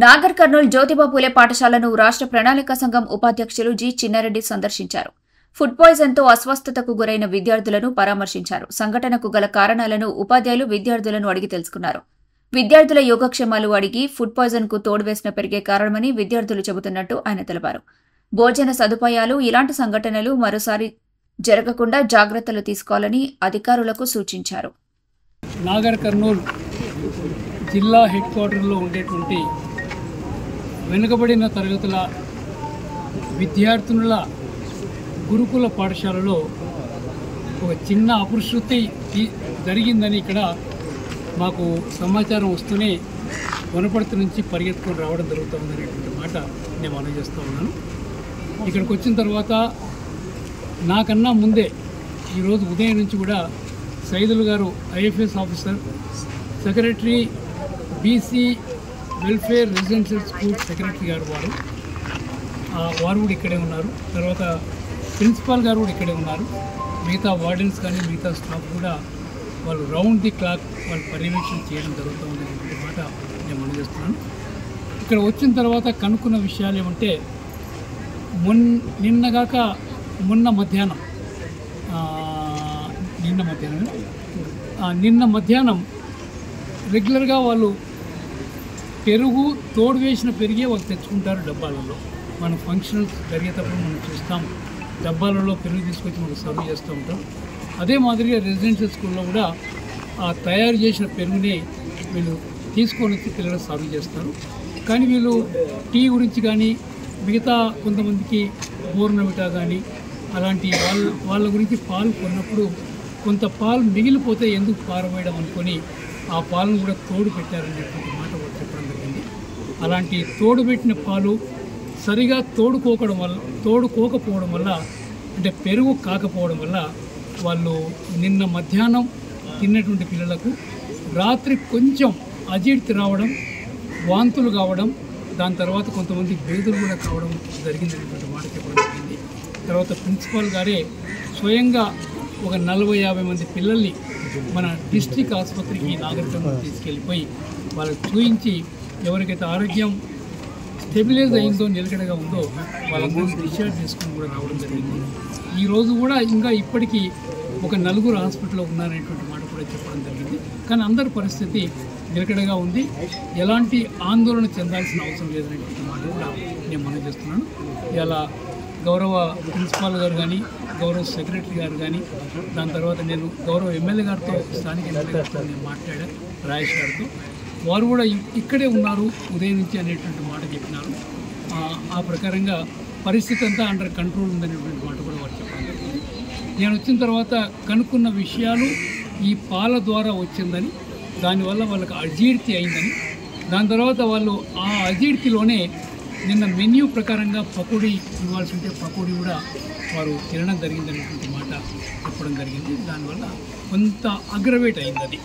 నాగర్ కర్నూల్ జ్యోతిబా పూలే పాఠశాలను రాష్ట్ర ప్రణాళిక సంఘం ఉపాధ్యక్షులు జి చిన్నారెడ్డి సందర్శించారు. ఫుడ్ పాయిజన్తో అస్వస్థతకు గురైన విద్యార్థులను పరామర్శించారు. సంఘటనకు గల కారణాలను ఉపాధ్యాయులు విద్యార్థులను అడిగి తెలుసుకున్నారు. విద్యార్థుల యోగక్షేమాలు అడిగి ఫుడ్ పాయిజన్కు తోడువేసిన పెరిగే కారణమని విద్యార్థులు చెబుతున్నట్టు ఆయన తెలిపారు. భోజన సదుపాయాలు ఇలాంటి సంఘటనలు మరోసారి జరగకుండా జాగ్రత్తలు తీసుకోవాలని అధికారులకు సూచించారు. నాగర్ కర్నూల్ జిల్లా హెడ్ క్వార్టర్లో ఉండేటువంటి వెనుకబడిన తరగతుల విద్యార్థుల గురుకుల పాఠశాలలో ఒక చిన్న అపశృతి జరిగిందని ఇక్కడ మాకు సమాచారం వస్తూనే వనపర్తి నుంచి పరిగెత్తుకొని రావడం జరుగుతుందనేటువంటి మాట నేను మనం చేస్తూ ఉన్నాను. ఇక్కడికి వచ్చిన తర్వాత నాకన్నా ముందే ఈరోజు ఉదయం నుంచి కూడా సైదులు గారు IFS officer, secretary BC welfare residential school secretary గారు వారు కూడా ఇక్కడే ఉన్నారు. తర్వాత ప్రిన్సిపాల్ గారు కూడా ఇక్కడే ఉన్నారు. మిగతా వార్డెన్స్ కానీ మిగతా స్టాఫ్ కూడా వాళ్ళు రౌండ్ ది క్లాక్ వాళ్ళు పర్యవేక్షణ చేయడం జరుగుతుంది అనే మాట నేను మనం చేస్తున్నాను. ఇక్కడ వచ్చిన తర్వాత కనుక్కున్న విషయాలు ఏమంటే నిన్న మధ్యాహ్నం రెగ్యులర్గా వాళ్ళు పెరుగు తోడు వేసిన పెరిగే వాళ్ళు తెచ్చుకుంటారు డబ్బాలలో. మన ఫంక్షన్స్ జరిగేటప్పుడు మనం చూస్తాం, డబ్బాలలో పెరుగు తీసుకొచ్చి మనకు సర్వ్ చేస్తూ ఉంటాం. అదే మాదిరిగా రెసిడెన్షియల్ స్కూల్లో కూడా ఆ తయారు చేసిన పెరుగునే వీళ్ళు తీసుకొని వచ్చి పిల్లలు సర్వ్ చేస్తారు. కానీ వీళ్ళు టీ గురించి కానీ మిగతా కొంతమందికి బోర్నవిటా కానీ అలాంటి వాళ్ళ గురించి పాలు కొన్నప్పుడు కొంత పాలు మిగిలిపోతే ఎందుకు పారవేయడం అనుకొని ఆ పాలను కూడా తోడు పెట్టారనేటువంటి మాట వాళ్ళు చెప్పడం జరిగింది. అలాంటి తోడు పెట్టిన పాలు సరిగా తోడుకోకపోవడం వల్ల అంటే పెరుగు కాకపోవడం వల్ల వాళ్ళు నిన్న మధ్యాహ్నం తిన్నటువంటి పిల్లలకు రాత్రి కొంచెం అజీర్తి రావడం, వాంతులు కావడం, దాని తర్వాత కొంతమంది బేదులు కూడా కావడం జరిగిందనేటువంటి మాట చెప్పడం జరిగింది. తర్వాత ప్రిన్సిపాల్ గారే స్వయంగా ఒక 40-50 మంది పిల్లల్ని మన డిస్ట్రిక్ట్ ఆసుపత్రికి నాగరికంగా తీసుకెళ్ళిపోయి వాళ్ళకి చూయించి ఎవరికైతే ఆరోగ్యం స్టెబిలైజ్ అయిందో, నిలకడగా ఉందో వాళ్ళందరినీ డిశ్చార్జ్ చేసుకుని కూడా రావడం జరిగింది. ఈరోజు కూడా ఇంకా ఇప్పటికీ ఒక 4 హాస్పిటల్లో ఉన్నారనేటువంటి మాట కూడా చెప్పడం జరిగింది. కానీ అందరి పరిస్థితి నిలకడగా ఉంది, ఎలాంటి ఆందోళన చెందాల్సిన అవసరం లేదనేటువంటి మాట కూడా నేను మనం చేస్తున్నాను. ఇలా గౌరవ ప్రిన్సిపాల్ గారు కానీ, గౌరవ సెక్రటరీ గారు కానీ, దాని తర్వాత నేను గౌరవ ఎమ్మెల్యే గారితో, స్థానిక ఎమ్మెల్యే గారితో నేను మాట్లాడాను, రాజేష్ గారితో. వారు కూడా ఇక్కడే ఉన్నారు ఉదయం నుంచి అనేటువంటి మాట చెప్పినారు. ఆ ప్రకారంగా పరిస్థితి అంతా అండర్ కంట్రోల్ ఉందనేటువంటి మాట కూడా వారు చెప్పడం జరిగింది. నేను వచ్చిన తర్వాత కనుక్కున్న విషయాలు ఈ పాల ద్వారా వచ్చిందని, దానివల్ల వాళ్ళకి అజీర్తి అయిందని, దాని తర్వాత వాళ్ళు ఆ అజీర్తిలోనే నిన్న మెన్యూ ప్రకారంగా పకోడీ ఇవ్వాల్సి ఉంటే పకోడీ కూడా వారు తినడం జరిగిందనేటువంటి మాట చెప్పడం జరిగింది. దానివల్ల కొంత అగ్రవేట్ అయింది అది.